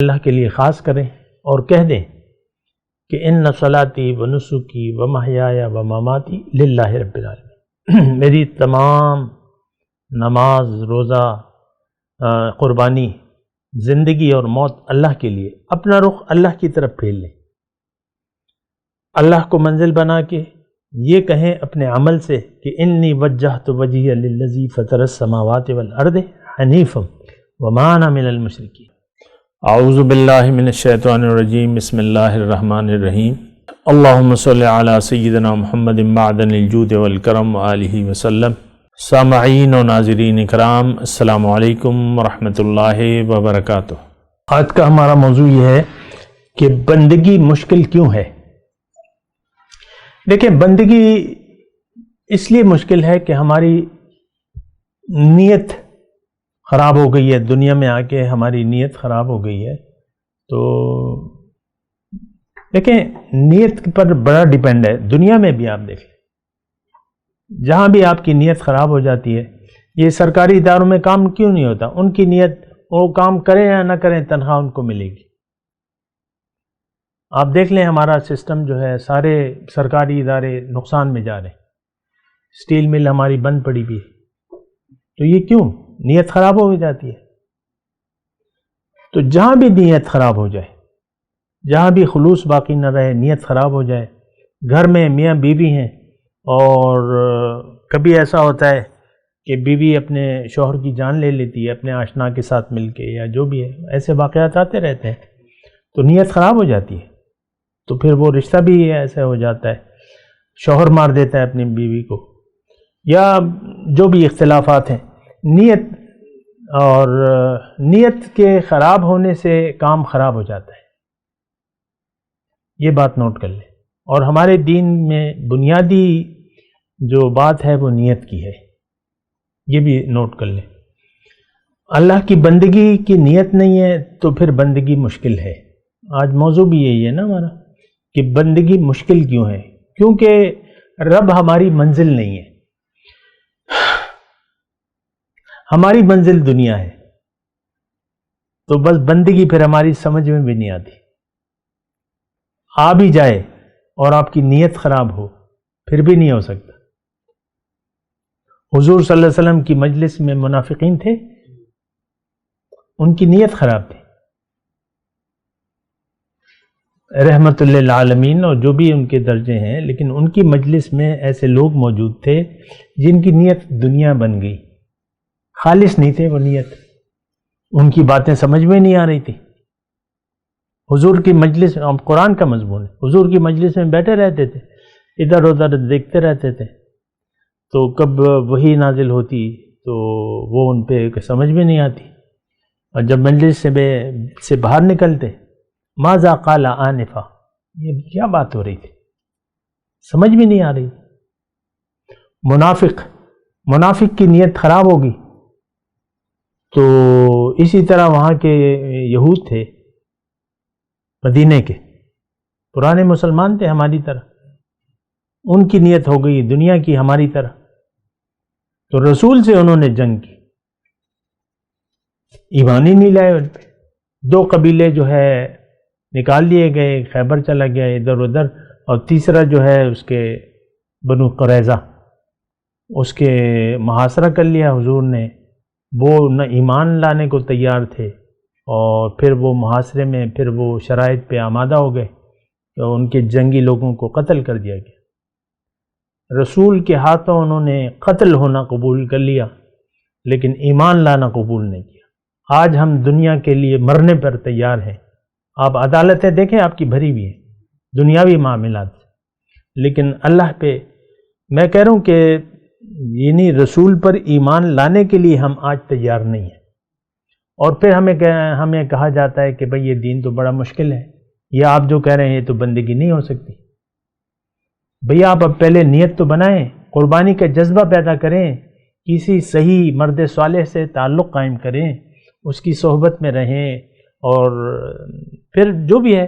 اللہ کے لیے خاص کریں اور کہہ دیں کہ ان صلاتی و نسکی و محیایا و مماتی للہ رب العالمین، میری تمام نماز، روزہ، قربانی، زندگی اور موت اللہ کے لیے۔ اپنا رخ اللہ کی طرف پھیر لیں، اللہ کو منزل بنا کے یہ کہیں اپنے عمل سے کہ انی وجہت وجہی للذی فطر السماوات والارض حنیفا وما انا من المشرکین۔ اعوذ باللہ من الشیطان الرجیم، بسم اللہ الرحمن الرحیم۔ اللہم صلی علی سیدنا محمد معدن الجود والکرم وآلہ وسلم۔ سامعین و ناظرین اکرام، السلام علیکم ورحمۃ اللہ وبرکاتہ۔ آج کا ہمارا موضوع یہ ہے کہ بندگی مشکل کیوں ہے۔ دیکھیں، بندگی اس لیے مشکل ہے کہ ہماری نیت خراب ہو گئی ہے، دنیا میں آ کے ہماری نیت خراب ہو گئی ہے۔ تو دیکھیں، نیت پر بڑا ڈیپینڈ ہے، دنیا میں بھی آپ دیکھ لیں، جہاں بھی آپ کی نیت خراب ہو جاتی ہے۔ یہ سرکاری اداروں میں کام کیوں نہیں ہوتا؟ ان کی نیت، وہ کام کریں یا نہ کریں تنخواہ ان کو ملے گی۔ آپ دیکھ لیں ہمارا سسٹم جو ہے، سارے سرکاری ادارے نقصان میں جا رہے ہیں، اسٹیل مل ہماری بند پڑی بھی ہے۔ تو یہ کیوں؟ نیت خراب ہو جاتی ہے۔ تو جہاں بھی نیت خراب ہو جائے، جہاں بھی خلوص باقی نہ رہے، نیت خراب ہو جائے، گھر میں میاں بیوی ہیں اور کبھی ایسا ہوتا ہے کہ بیوی اپنے شوہر کی جان لے لیتی ہے اپنے آشنا کے ساتھ مل کے، یا جو بھی ہے، ایسے واقعات آتے رہتے ہیں، تو نیت خراب ہو جاتی ہے۔ تو پھر وہ رشتہ بھی ایسا ہو جاتا ہے، شوہر مار دیتا ہے اپنی بیوی کو، یا جو بھی اختلافات ہیں۔ نیت اور نیت کے خراب ہونے سے کام خراب ہو جاتا ہے، یہ بات نوٹ کر لیں۔ اور ہمارے دین میں بنیادی جو بات ہے وہ نیت کی ہے، یہ بھی نوٹ کر لیں۔ اللہ کی بندگی کی نیت نہیں ہے تو پھر بندگی مشکل ہے۔ آج موضوع بھی یہی ہے نا ہمارا، کہ بندگی مشکل کیوں ہے؟ کیونکہ رب ہماری منزل نہیں ہے، ہماری منزل دنیا ہے۔ تو بس بندگی پھر ہماری سمجھ میں بھی نہیں آتی۔ آ بھی جائے اور آپ کی نیت خراب ہو پھر بھی نہیں ہو سکتا۔ حضور صلی اللہ علیہ وسلم کی مجلس میں منافقین تھے، ان کی نیت خراب تھی۔ رحمت للعالمین اور جو بھی ان کے درجے ہیں، لیکن ان کی مجلس میں ایسے لوگ موجود تھے جن کی نیت دنیا بن گئی، خالص نہیں تھے وہ نیت، ان کی باتیں سمجھ میں نہیں آ رہی تھی۔ حضور کی مجلس، قرآن کا مضمون ہے، حضور کی مجلس میں بیٹھے رہتے تھے، ادھر ادھر دیکھتے رہتے تھے، تو کب وحی نازل ہوتی تو وہ ان پہ سمجھ میں نہیں آتی، اور جب مجلس سے باہر نکلتے، ماذا قال آنفا، یہ کیا بات ہو رہی تھی، سمجھ میں نہیں آ رہی۔ منافق کی نیت خراب ہوگی۔ تو اسی طرح وہاں کے یہود تھے مدینے کے، پرانے مسلمان تھے ہماری طرح، ان کی نیت ہو گئی دنیا کی ہماری طرح، تو رسول سے انہوں نے جنگ کی، ایمان ہی نہیں لائے ان پہ۔ 2 قبیلے جو ہے نکال دیے گئے، خیبر چلا گیا ادھر ادھر، اور تیسرا جو ہے اس کے بنو قریظہ، اس کے محاصرہ کر لیا حضور نے۔ وہ نہ ایمان لانے کو تیار تھے، اور پھر وہ محاصرے میں پھر وہ شرائط پہ آمادہ ہو گئے، تو ان کے جنگی لوگوں کو قتل کر دیا گیا۔ رسول کے ہاتھوں انہوں نے قتل ہونا قبول کر لیا، لیکن ایمان لانا قبول نہیں کیا۔ آج ہم دنیا کے لیے مرنے پر تیار ہیں۔ آپ عدالتیں دیکھیں، آپ کی بھری ہوئی ہیں دنیاوی معاملات، لیکن اللہ پہ میں کہہ رہا ہوں کہ یعنی رسول پر ایمان لانے کے لیے ہم آج تیار نہیں ہیں۔ اور پھر ہمیں کہا جاتا ہے کہ بھئی یہ دین تو بڑا مشکل ہے، یہ آپ جو کہہ رہے ہیں یہ تو بندگی نہیں ہو سکتی۔ بھئی آپ اب پہلے نیت تو بنائیں، قربانی کا جذبہ پیدا کریں، کسی صحیح مرد صالح سے تعلق قائم کریں، اس کی صحبت میں رہیں، اور پھر جو بھی ہے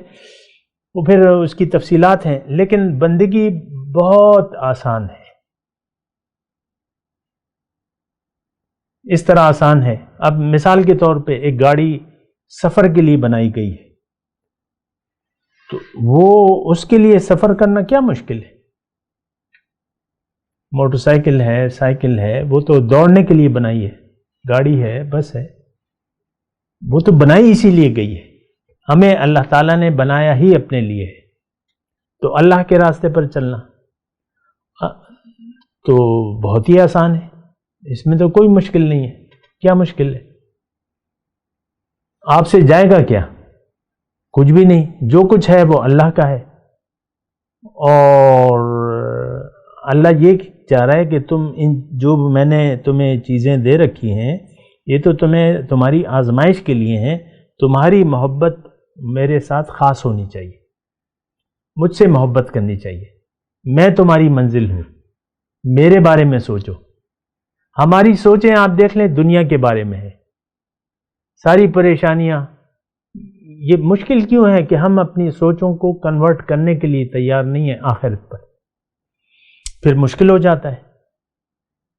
وہ پھر اس کی تفصیلات ہیں۔ لیکن بندگی بہت آسان ہے، اس طرح آسان ہے۔ اب مثال کے طور پہ ایک گاڑی سفر کے لیے بنائی گئی ہے، تو وہ اس کے لیے سفر کرنا کیا مشکل ہے؟ موٹر سائیکل ہے، سائیکل ہے، وہ تو دوڑنے کے لیے بنائی ہے، گاڑی ہے، بس ہے، وہ تو بنائی اسی لیے گئی ہے۔ ہمیں اللہ تعالیٰ نے بنایا ہی اپنے لیے ہے، تو اللہ کے راستے پر چلنا تو بہت ہی آسان ہے، اس میں تو کوئی مشکل نہیں ہے۔ کیا مشکل ہے؟ آپ سے جائے گا کیا؟ کچھ بھی نہیں، جو کچھ ہے وہ اللہ کا ہے، اور اللہ یہ چاہ رہا ہے کہ تم جو میں نے تمہیں چیزیں دے رکھی ہیں، یہ تو تمہاری آزمائش کے لیے ہیں۔ تمہاری محبت میرے ساتھ خاص ہونی چاہیے، مجھ سے محبت کرنی چاہیے، میں تمہاری منزل ہوں، میرے بارے میں سوچو۔ ہماری سوچیں آپ دیکھ لیں دنیا کے بارے میں ہے، ساری پریشانیاں۔ یہ مشکل کیوں ہے کہ ہم اپنی سوچوں کو کنورٹ کرنے کے لیے تیار نہیں ہیں آخرت پر، پھر مشکل ہو جاتا ہے،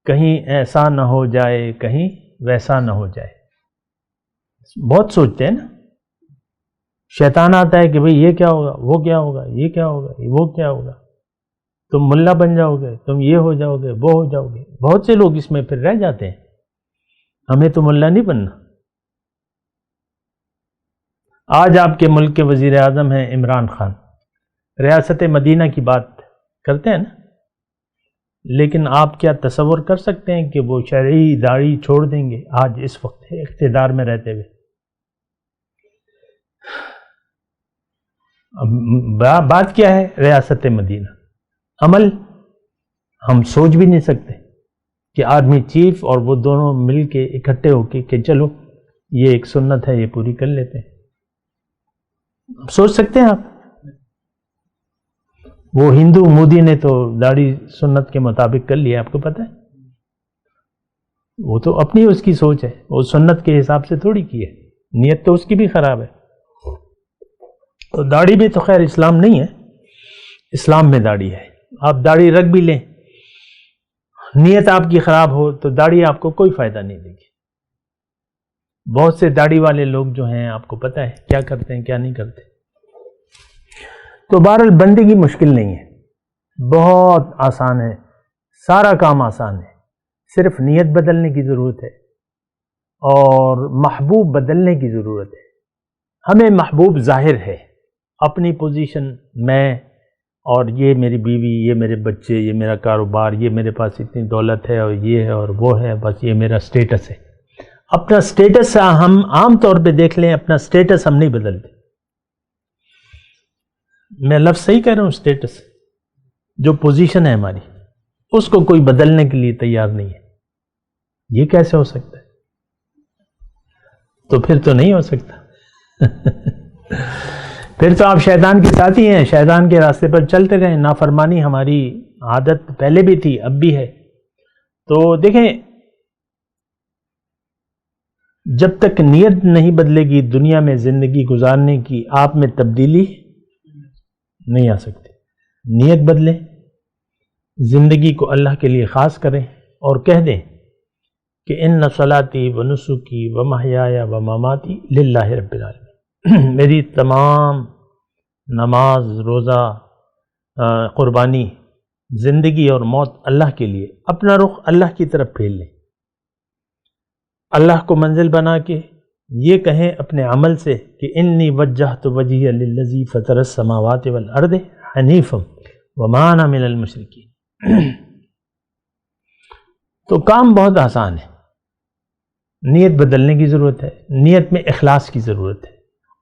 کہیں ایسا نہ ہو جائے، کہیں ویسا نہ ہو جائے۔ بہت سوچتے ہیں نا، شیطان آتا ہے کہ بھئی یہ کیا ہوگا، وہ کیا ہوگا، یہ کیا ہوگا، وہ کیا ہوگا، تم ملا بن جاؤ گے، تم یہ ہو جاؤ گے، وہ ہو جاؤ گے۔ بہت سے لوگ اس میں پھر رہ جاتے ہیں۔ ہمیں تو ملا نہیں بننا۔ آج آپ کے ملک کے وزیر اعظم ہیں عمران خان، ریاست مدینہ کی بات کرتے ہیں نا، لیکن آپ کیا تصور کر سکتے ہیں کہ وہ شرعی داڑھی چھوڑ دیں گے آج اس وقت اقتدار میں رہتے ہوئے؟ بات کیا ہے ریاست مدینہ؟ عمل ہم سوچ بھی نہیں سکتے کہ آرمی چیف اور وہ دونوں مل کے اکٹھے ہو کے کہ چلو یہ ایک سنت ہے، یہ پوری کر لیتے ہیں۔ سوچ سکتے ہیں آپ؟ وہ ہندو مودی نے تو داڑھی سنت کے مطابق کر لیا، آپ کو پتہ ہے؟ وہ تو اپنی اس کی سوچ ہے، وہ سنت کے حساب سے تھوڑی کی ہے، نیت تو اس کی بھی خراب ہے۔ تو داڑھی بھی تو خیر اسلام نہیں ہے، اسلام میں داڑھی ہے، آپ داڑھی رکھ بھی لیں، نیت آپ کی خراب ہو تو داڑھی آپ کو کوئی فائدہ نہیں دے گی۔ بہت سے داڑھی والے لوگ جو ہیں آپ کو پتہ ہے کیا کرتے ہیں کیا نہیں کرتے۔ تو بہرحال بندگی مشکل نہیں ہے، بہت آسان ہے، سارا کام آسان ہے، صرف نیت بدلنے کی ضرورت ہے اور محبوب بدلنے کی ضرورت ہے۔ ہمیں محبوب ظاہر ہے، اپنی پوزیشن، میں اور یہ میری بیوی، یہ میرے بچے، یہ میرا کاروبار، یہ میرے پاس اتنی دولت ہے اور یہ ہے اور وہ ہے، بس یہ میرا سٹیٹس ہے۔ اپنا سٹیٹس ہم عام طور پہ دیکھ لیں، اپنا سٹیٹس ہم نہیں بدلتے۔ میں لفظ صحیح کہہ رہا ہوں، سٹیٹس، جو پوزیشن ہے ہماری، اس کو کوئی بدلنے کے لیے تیار نہیں ہے۔ یہ کیسے ہو سکتا ہے؟ تو پھر تو نہیں ہو سکتا۔ پھر تو آپ شیطان کے ساتھی ہیں، شیطان کے راستے پر چلتے رہیں۔ نافرمانی ہماری عادت پہلے بھی تھی، اب بھی ہے۔ تو دیکھیں، جب تک نیت نہیں بدلے گی دنیا میں زندگی گزارنے کی، آپ میں تبدیلی نہیں آ سکتی۔ نیت بدلیں، زندگی کو اللہ کے لیے خاص کریں اور کہہ دیں کہ ان صلاتی و نسکی و محیایا و مماتی للہ رب العالمین، میری تمام نماز، روزہ، قربانی، زندگی اور موت اللہ کے لیے۔ اپنا رخ اللہ کی طرف پھیر لیں، اللہ کو منزل بنا کے یہ کہیں اپنے عمل سے کہ انی وجہت وجہی للذی فطر السماوات والارض حنیفا وما انا من المشرکین۔ تو کام بہت آسان ہے، نیت بدلنے کی ضرورت ہے، نیت میں اخلاص کی ضرورت ہے،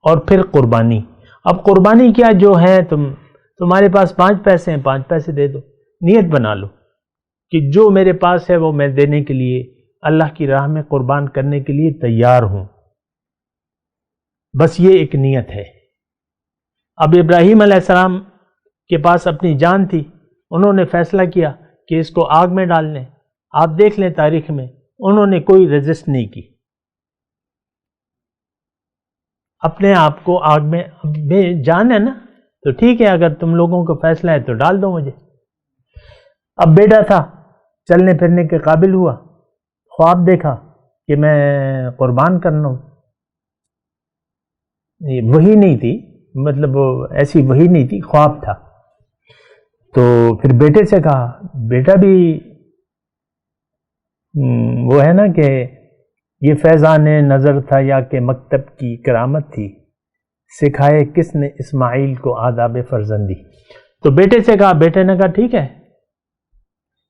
اور پھر قربانی۔ اب قربانی کیا، جو ہے تمہارے پاس 5 پیسے ہیں، 5 پیسے دے دو، نیت بنا لو کہ جو میرے پاس ہے وہ میں دینے کے لیے، اللہ کی راہ میں قربان کرنے کے لیے تیار ہوں۔ بس یہ ایک نیت ہے۔ اب ابراہیم علیہ السلام کے پاس اپنی جان تھی، انہوں نے فیصلہ کیا کہ اس کو آگ میں ڈال لیں۔ آپ دیکھ لیں تاریخ میں، انہوں نے کوئی ریزسٹ نہیں کی، اپنے آپ کو آگ میں، جان ہے نا تو ٹھیک ہے، اگر تم لوگوں کو فیصلہ ہے تو ڈال دو مجھے۔ اب بیٹا تھا، چلنے پھرنے کے قابل ہوا، خواب دیکھا کہ میں قربان کرنا ہوں، وحی نہیں تھی، مطلب ایسی وحی نہیں تھی، خواب تھا. تو پھر بیٹے سے کہا، بیٹا بھی وہ ہے نا کہ یہ فیضان نظر تھا یا کہ مکتب کی کرامت تھی، سکھائے کس نے اسماعیل کو آداب فرزندی. تو بیٹے سے کہا، بیٹے نے کہا ٹھیک ہے،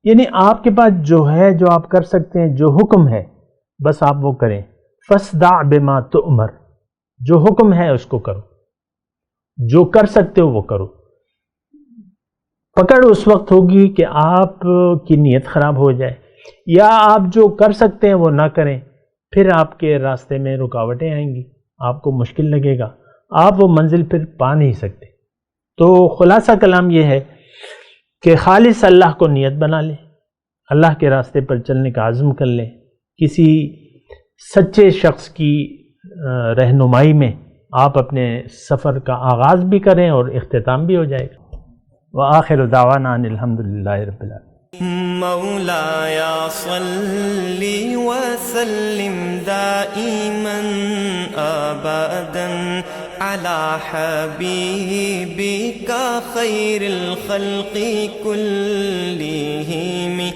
یعنی آپ کے پاس جو ہے، جو آپ کر سکتے ہیں، جو حکم ہے بس آپ وہ کریں. فاصدع بما تؤمر، جو حکم ہے اس کو کرو، جو کر سکتے ہو وہ کرو. پکڑ اس وقت ہوگی کہ آپ کی نیت خراب ہو جائے، یا آپ جو کر سکتے ہیں وہ نہ کریں، پھر آپ کے راستے میں رکاوٹیں آئیں گی، آپ کو مشکل لگے گا، آپ وہ منزل پھر پا نہیں سکتے. تو خلاصہ کلام یہ ہے کہ خالص اللہ کو نیت بنا لیں، اللہ کے راستے پر چلنے کا عزم کر لیں، کسی سچے شخص کی رہنمائی میں آپ اپنے سفر کا آغاز بھی کریں اور اختتام بھی ہو جائے گا. وآخر دعوانا ان الحمدللہ رب العالمین. مولاي صل وسلم دائما ابدا على حبيبك خير الخلق كلهم